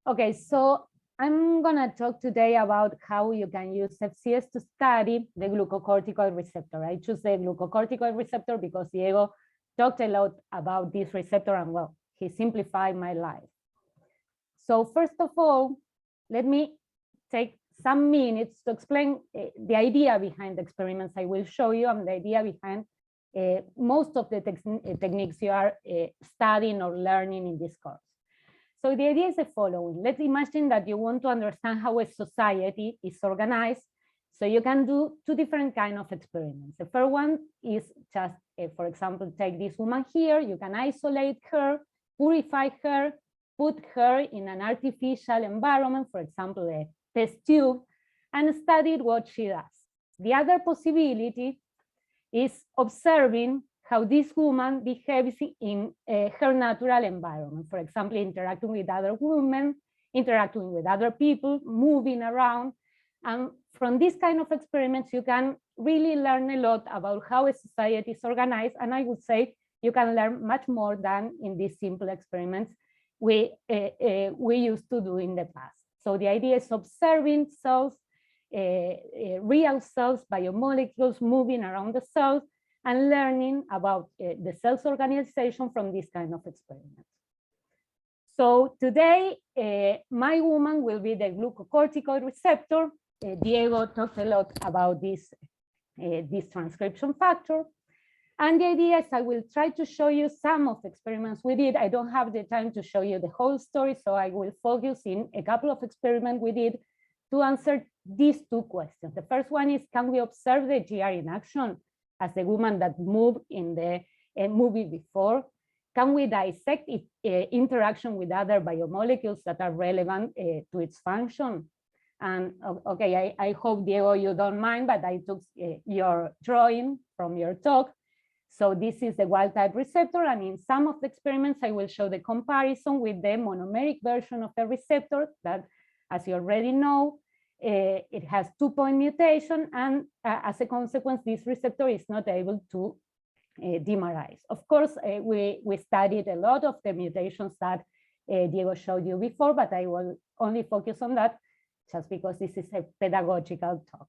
Okay, so I'm gonna talk today about how you can use FCS to study the glucocorticoid receptor. I choose the glucocorticoid receptor because Diego talked a lot about this receptor and well, he simplified my life. So first of all, let me take some minutes to explain the idea behind the experiments I will show you and the idea behind most of the techniques you are studying or learning in this course. So the idea is the following. Let's imagine that you want to understand how a society is organized. So you can do two different kinds of experiments. The first one is just, for example, take this woman here. You can isolate her, purify her, put her in an artificial environment, for example, a test tube, and study what she does. The other possibility is observing how this woman behaves in her natural environment. For example, interacting with other women, interacting with other people, moving around. And from this kind of experiments, you can really learn a lot about how a society is organized. And I would say you can learn much more than in these simple experiments we used to do in the past. So the idea is observing cells, real cells, biomolecules moving around the cells, and learning about the cell's organization from this kind of experiments. So today, my woman will be the glucocorticoid receptor. Diego talked a lot about this transcription factor. And the idea is I will try to show you some of the experiments we did. I don't have the time to show you the whole story, so I will focus in a couple of experiments we did to answer these two questions. The first one is, can we observe the GR in action as the woman that moved in the movie before? Can we dissect its interaction with other biomolecules that are relevant to its function? And okay, I hope, Diego, you don't mind, but I took your drawing from your talk. So this is the wild type receptor, and in some of the experiments, I will show the comparison with the monomeric version of the receptor that, as you already know, it has 2-point mutation, and as a consequence, this receptor is not able to dimerize. Of course, we studied a lot of the mutations that Diego showed you before, but I will only focus on that just because this is a pedagogical talk.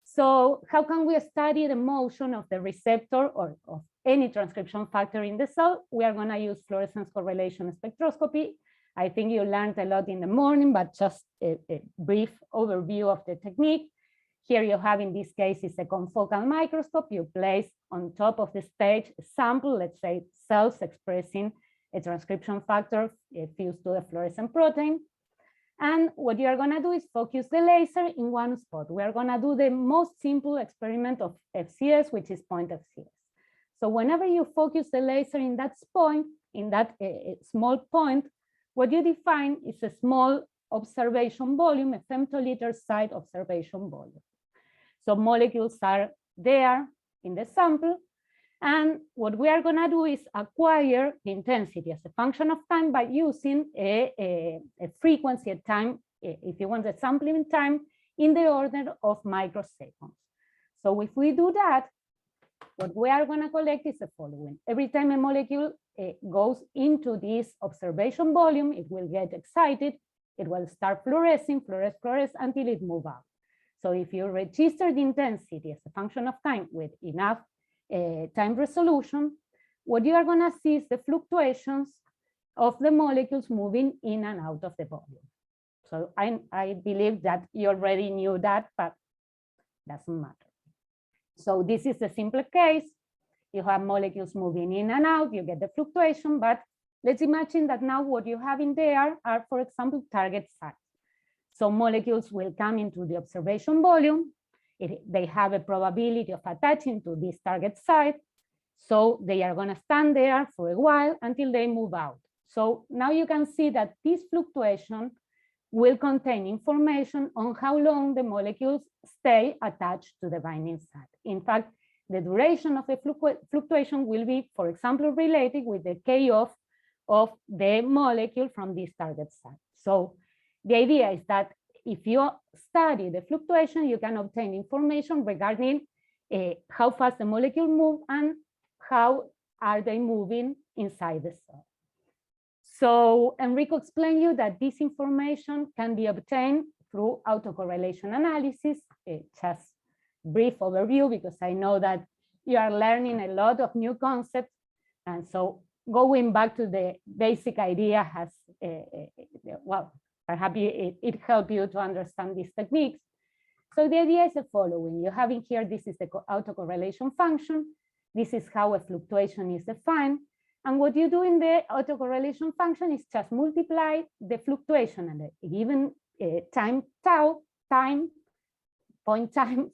So how can we study the motion of the receptor or of any transcription factor in the cell? We are going to use fluorescence correlation spectroscopy. I think you learned a lot in the morning, but just a brief overview of the technique. Here you have, in this case, is a confocal microscope. You place on top of the stage a sample, let's say cells expressing a transcription factor fused to the fluorescent protein. And what you are going to do is focus the laser in one spot. We are going to do the most simple experiment of FCS, which is point FCS. So whenever you focus the laser in that point, in that small point, what you define is a small observation volume, a femtoliter side observation volume. So molecules are there in the sample. And what we are going to do is acquire the intensity as a function of time by using a frequency at time, if you want the sampling time, in the order of microseconds. So if we do that, what we are going to collect is the following. Every time a molecule goes into this observation volume, it will get excited, it will start fluorescing, fluoresce until it moves out. So if you register the intensity as a function of time with enough time resolution, what you are going to see is the fluctuations of the molecules moving in and out of the volume. So I believe that you already knew that, but doesn't matter. So this is a simple case. You have molecules moving in and out, you get the fluctuation, but let's imagine that now what you have in there are, for example, target sites. So molecules will come into the observation volume. They have a probability of attaching to this target site. So they are going to stand there for a while until they move out. So now you can see that this fluctuation will contain information on how long the molecules stay attached to the binding site. In fact, the duration of the fluctuation will be, for example, related with the K-off of the molecule from this target site. So the idea is that if you study the fluctuation, you can obtain information regarding how fast the molecule moves and how are they moving inside the cell. So Enrico explained you that this information can be obtained through autocorrelation analysis. Just brief overview, because I know that you are learning a lot of new concepts. And so going back to the basic idea has, well, perhaps it helped you to understand these techniques. So the idea is the following. You have in here, this is the autocorrelation function. This is how a fluctuation is defined. And what you do in the autocorrelation function is just multiply the fluctuation at a given point time,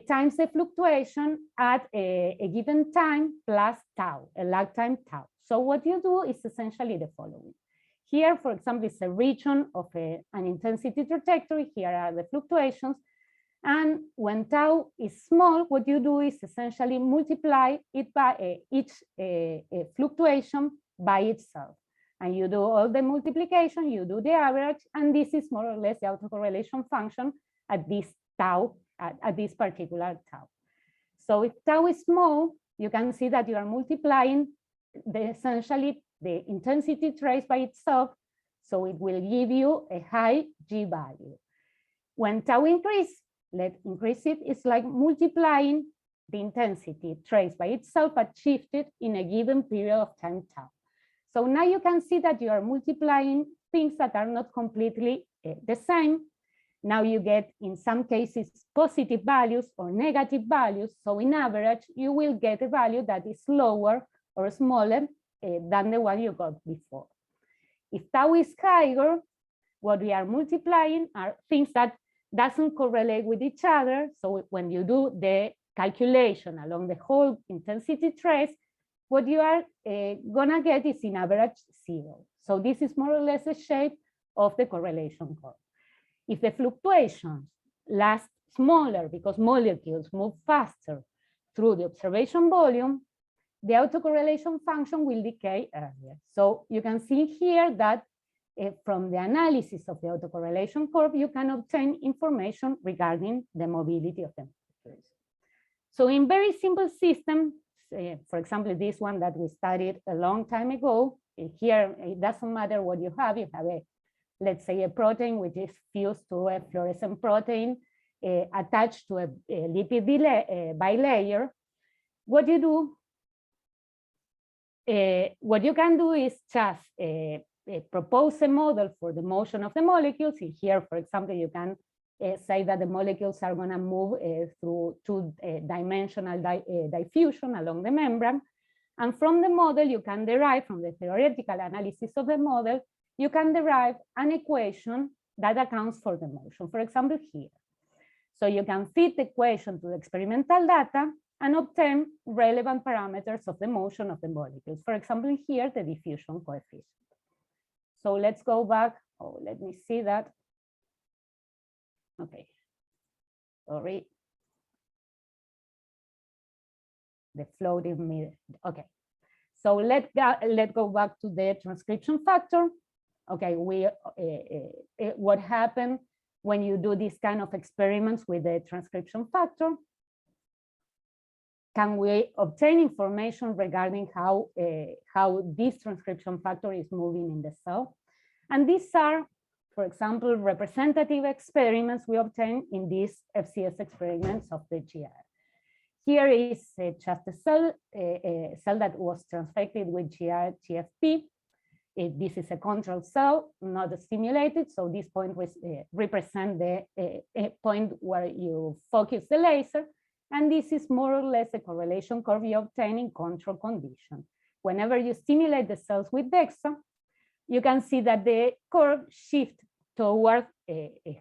times the fluctuation at a given time plus tau, a lag time tau. So what you do is essentially the following. Here, for example, is a region of an intensity trajectory. Here are the fluctuations. And when tau is small, what you do is essentially multiply it by each fluctuation by itself. And you do all the multiplication, you do the average, and this is more or less the autocorrelation function at this tau, at this particular tau. So if tau is small, you can see that you are multiplying essentially the intensity trace by itself, so it will give you a high G value. When tau increase, let's increase it, it's like multiplying the intensity traced by itself but shifted in a given period of time tau. So now you can see that you are multiplying things that are not completely the same. Now you get, in some cases, positive values or negative values. So in average, you will get a value that is lower or smaller than the one you got before. If tau is higher, what we are multiplying are things that doesn't correlate with each other. So when you do the calculation along the whole intensity trace, what you are gonna get is in average 0. So this is more or less the shape of the correlation curve. If the fluctuations last smaller because molecules move faster through the observation volume, the autocorrelation function will decay earlier. So you can see here that from the analysis of the autocorrelation curve, you can obtain information regarding the mobility of the molecules. So in very simple systems, for example, this one that we studied a long time ago, here it doesn't matter what you have a, let's say, a protein which is fused to a fluorescent protein attached to a lipid bilayer. What you can do is just propose a model for the motion of the molecules. In here, for example, you can say that the molecules are going to move through two-dimensional diffusion along the membrane. And from the model, you can derive, from the theoretical analysis of the model, you can derive an equation that accounts for the motion, for example, here. So you can fit the equation to the experimental data and obtain relevant parameters of the motion of the molecules. For example, here, the diffusion coefficient. So let's go back. Oh, let me see that. Okay, sorry. The floating mirror. Okay, so let's go back to the transcription factor. Okay, what happened when you do this kind of experiments with the transcription factor? Can we obtain information regarding how this transcription factor is moving in the cell? And these are, for example, representative experiments we obtain in these FCS experiments of the GR. Here is just a cell that was transfected with GR TFP. This is a control cell, not stimulated. So this point represents the point where you focus the laser. And this is more or less a correlation curve you obtain in control conditions. Whenever you stimulate the cells with DEXA, you can see that the curve shifts toward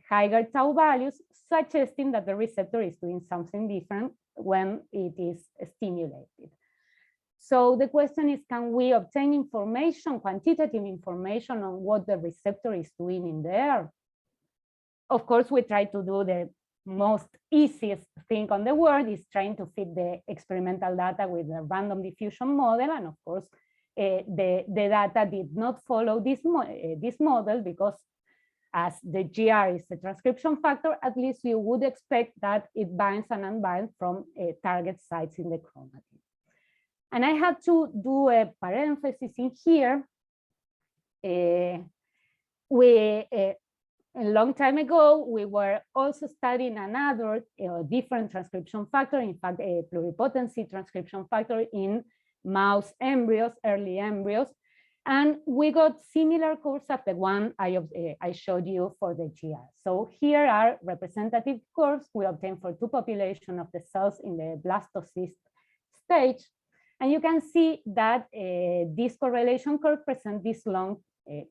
higher tau values, suggesting that the receptor is doing something different when it is stimulated. So the question is, can we obtain information, quantitative information on what the receptor is doing in there? Of course, we try to do the most easiest thing on the world is trying to fit the experimental data with the random diffusion model. And of course, the data did not follow this model because as the GR is the transcription factor, at least you would expect that it binds and unbinds from target sites in the chromatin. And I had to do a parenthesis in here a long time ago, we were also studying another different transcription factor, in fact, a pluripotency transcription factor in mouse embryos, early embryos. And we got similar curves as the one I showed you for the GR. So here are representative curves we obtained for two populations of the cells in the blastocyst stage. And you can see that this correlation curve presents this long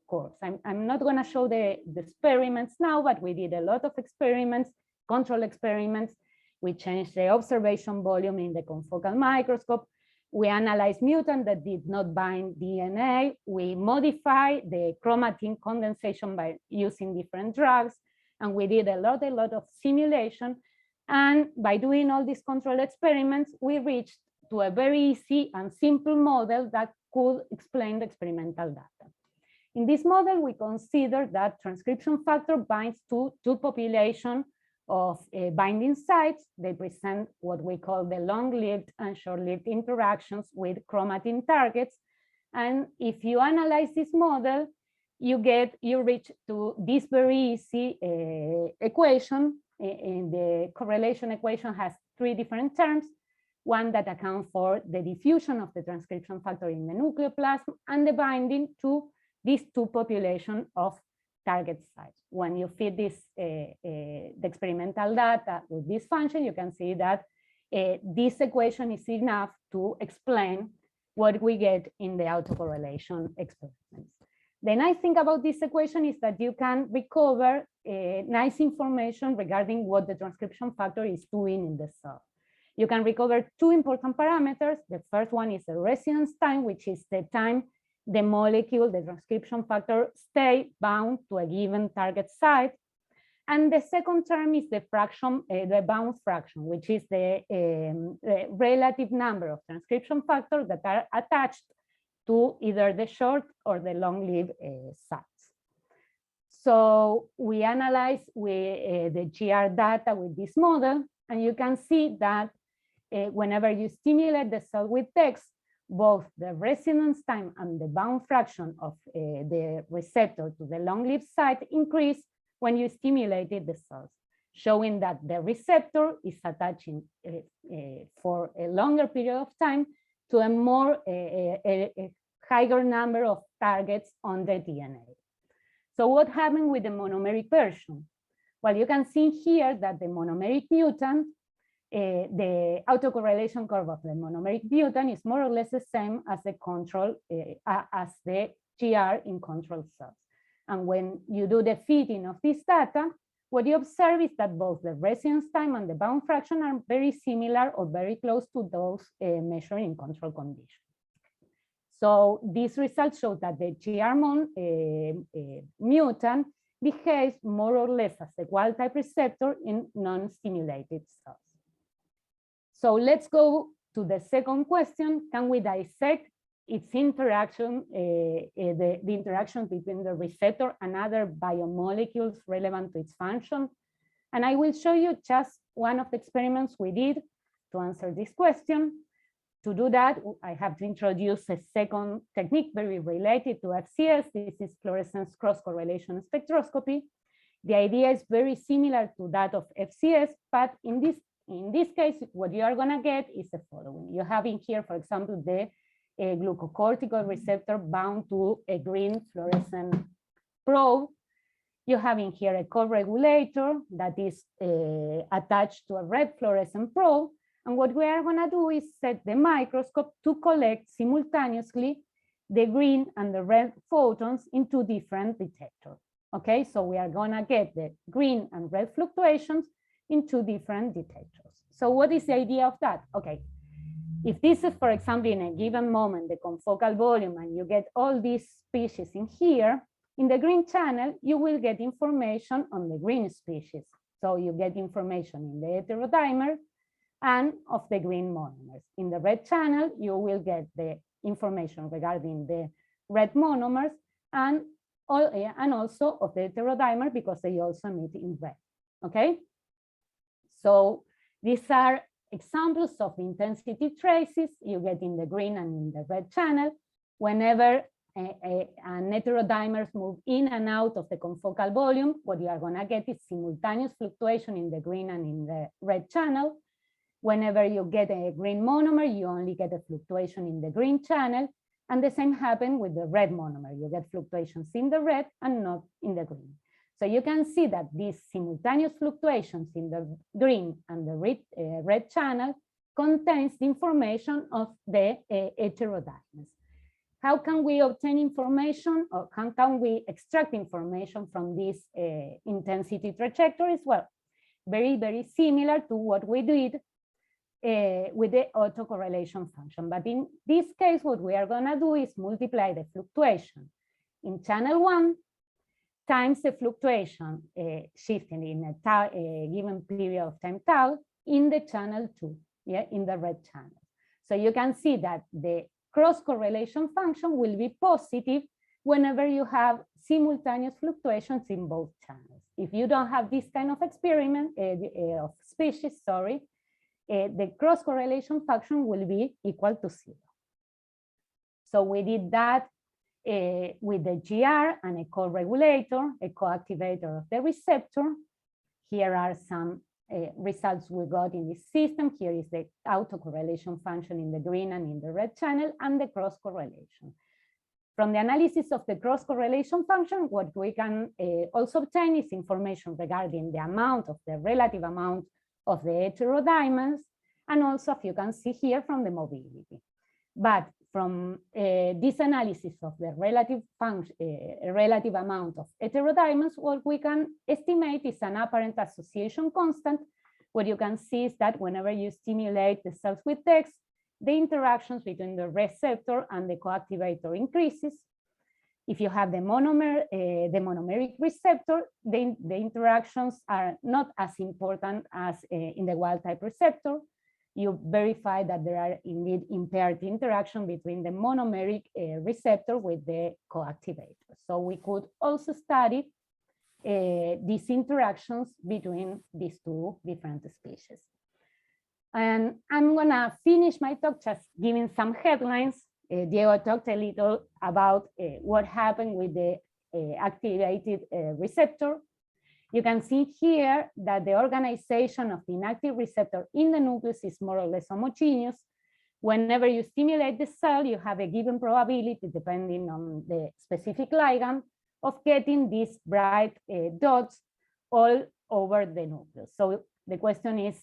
curves. I'm not going to show the experiments now, but we did a lot of experiments, control experiments. We changed the observation volume in the confocal microscope. We analyzed mutants that did not bind DNA. We modified the chromatin condensation by using different drugs. And we did a lot of simulation. And by doing all these control experiments, we reached to a very easy and simple model that could explain the experimental data. In this model, we consider that transcription factor binds to two populations of binding sites. They present what we call the long-lived and short-lived interactions with chromatin targets. And if you analyze this model, you reach to this very easy equation. And the correlation equation has three different terms. One that accounts for the diffusion of the transcription factor in the nucleoplasm and the binding to these two populations of target sites. When you feed this the experimental data with this function, you can see that this equation is enough to explain what we get in the autocorrelation experiments. The nice thing about this equation is that you can recover nice information regarding what the transcription factor is doing in the cell. You can recover two important parameters. The first one is the residence time, which is the time the molecule, the transcription factor, stay bound to a given target site. And the second term is the fraction, the bound fraction, which is the relative number of transcription factors that are attached to either the short or the long-lived sites. So we analyze the GR data with this model, and you can see that whenever you stimulate the cell with text, both the residence time and the bound fraction of the receptor to the long-lived site increase when you stimulated the cells, showing that the receptor is attaching for a longer period of time to a more a higher number of targets on the DNA. So what happened with the monomeric version? Well, you can see here that the monomeric mutant, the autocorrelation curve of the monomeric mutant is more or less the same as the control, as the GR in control cells. And when you do the fitting of this data, what you observe is that both the residence time and the bound fraction are very similar or very close to those measured in control conditions. So these results show that the GR mutant behaves more or less as a wild-type receptor in non-stimulated cells. So let's go to the second question. Can we dissect its interaction, the interaction between the receptor and other biomolecules relevant to its function? And I will show you just one of the experiments we did to answer this question. To do that, I have to introduce a second technique very related to FCS. This is fluorescence cross-correlation spectroscopy. The idea is very similar to that of FCS, but in this case, what you are going to get is the following. You have in here, for example, the glucocorticoid receptor bound to a green fluorescent probe. You have in here a co-regulator that is attached to a red fluorescent probe. And what we are going to do is set the microscope to collect simultaneously the green and the red photons into different detectors. Okay, so we are going to get the green and red fluctuations in two different detectors. So what is the idea of that? Okay, if this is, for example, in a given moment, the confocal volume, and you get all these species in here, in the green channel, you will get information on the green species. So you get information in the heterodimer and of the green monomers. In the red channel, you will get the information regarding the red monomers and also of the heterodimer, because they also emit in red, okay? So these are examples of intensity traces you get in the green and in the red channel whenever and heterodimers move in and out of the confocal volume, what you are going to get is simultaneous fluctuation in the green and in the red channel. Whenever you get a green monomer, you only get a fluctuation in the green channel. And the same happens with the red monomer. You get fluctuations in the red and not in the green. So you can see that these simultaneous fluctuations in the green and the red channel contains the information of the heterodimers. How can we obtain information, or how can we extract information from these intensity trajectories? Well, very, very similar to what we did with the autocorrelation function. But in this case, what we are going to do is multiply the fluctuation in channel 1 times the fluctuation shifting in a given period of time tau in the channel 2, yeah, in the red channel. So you can see that the cross-correlation function will be positive whenever you have simultaneous fluctuations in both channels. If you don't have this kind of experiment, of species, sorry, the cross-correlation function will be equal to 0. So we did that with the GR and a co-regulator, a co-activator of the receptor. Here are some results we got in this system. Here is the autocorrelation function in the green and in the red channel, and the cross-correlation. From the analysis of the cross-correlation function, what we can also obtain is information regarding the amount of the relative amount of the heterodimers, and also, if you can see here, from the mobility. But from this analysis of the relative function, relative amount of heterodimers, what we can estimate is an apparent association constant. What you can see is that whenever you stimulate the cells with X, the interactions between the receptor and the coactivator increases. If you have the monomeric receptor, the interactions are not as important as in the wild type receptor. You verify that there are indeed impaired interaction between the monomeric receptor with the coactivator. So we could also study these interactions between these two different species. And I'm gonna finish my talk just giving some headlines. Diego talked a little about what happened with the activated receptor. You can see here that the organization of the inactive receptor in the nucleus is more or less homogeneous. Whenever you stimulate the cell, you have a given probability, depending on the specific ligand, of getting these bright dots all over the nucleus. So the question is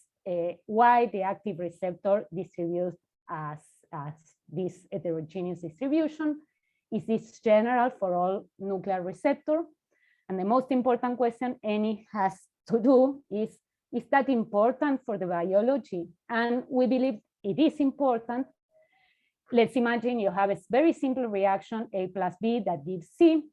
why the active receptor distributes as this heterogeneous distribution? Is this general for all nuclear receptor? And the most important question any has to do is that important for the biology? And we believe it is important. Let's imagine you have a very simple reaction, A plus B, that gives C.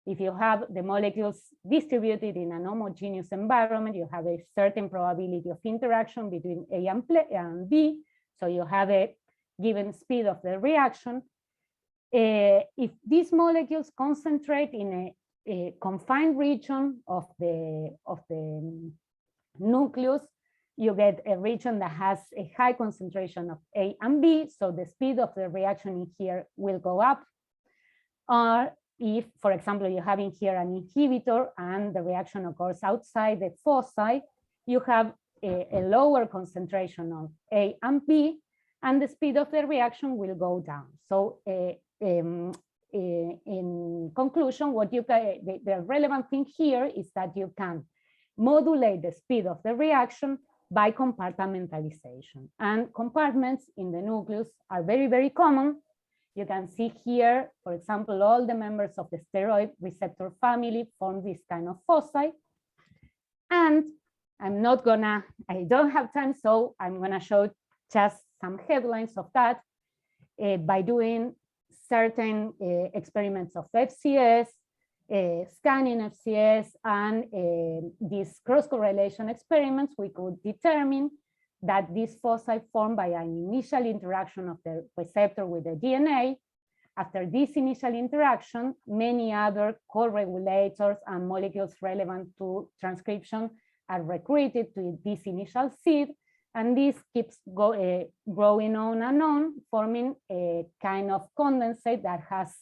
If you have the molecules distributed in an homogeneous environment, you have a certain probability of interaction between A and B. So you have a given speed of the reaction. If these molecules concentrate in a confined region of the nucleus, you get a region that has a high concentration of A and B, so the speed of the reaction in here will go up. Or if, for example, you have in here an inhibitor and the reaction occurs outside the foci, you have a lower concentration of A and B, and the speed of the reaction will go down. So in conclusion, what you can, the relevant thing here is that you can modulate the speed of the reaction by compartimentalization. And compartments in the nucleus are very, very common. You can see here, for example, all the members of the steroid receptor family form this kind of foci. And I don't have time, so I'm gonna show just some headlines of that by doing certain experiments of FCS, scanning FCS, and these cross-correlation experiments, we could determine that these foci formed by an initial interaction of the receptor with the DNA. After this initial interaction, many other co-regulators and molecules relevant to transcription are recruited to this initial seed, and this keeps growing on and on, forming a kind of condensate that has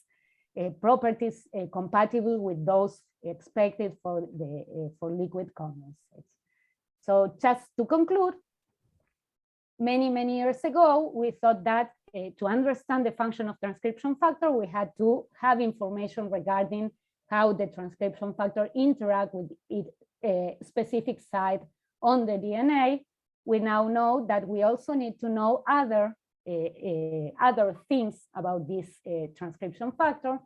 properties compatible with those expected for the for liquid condensates. So just to conclude, many years ago, we thought that to understand the function of transcription factor, we had to have information regarding how the transcription factor interact with its specific site on the DNA. We now know that we also need to know other things about this transcription factor,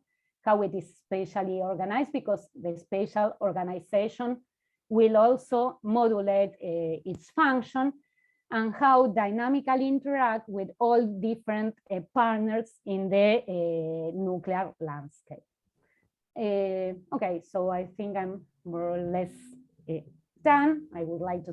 how it is spatially organized, because the spatial organization will also modulate its function, and how dynamically interact with all different partners in the nuclear landscape. Okay, so I think I'm more or less done. I would like to